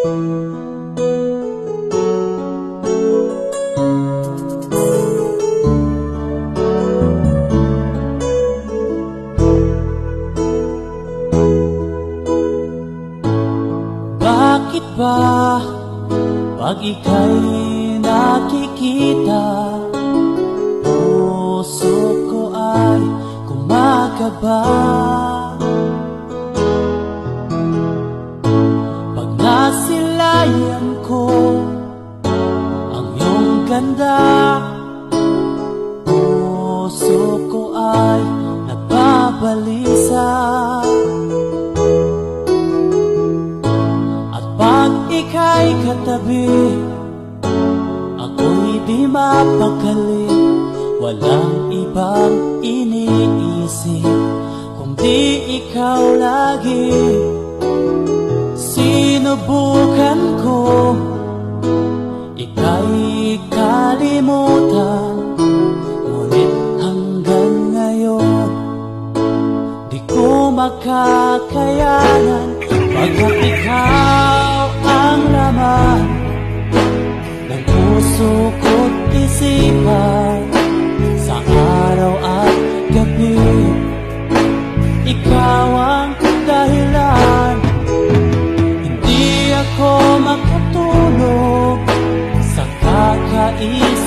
Bakit ba pag ika'y nakikita, puso ko ay kumakaba? Pag nasilayan ko ang iyong ganda, puso ko ay nagbabalisa. Pag ika'y katabi, ako'y di mapakali. Walang ibang iniisip kundi ikaw lagi. Sinubukan ko ika'y kalimutan, ngunit hanggang ngayon di ko makakayanan. Pagkat ikaw ang laman ng puso ko't isipan, sa araw at gabi ikaw ang dahilan. Hindi ako makatulog sa kakaisip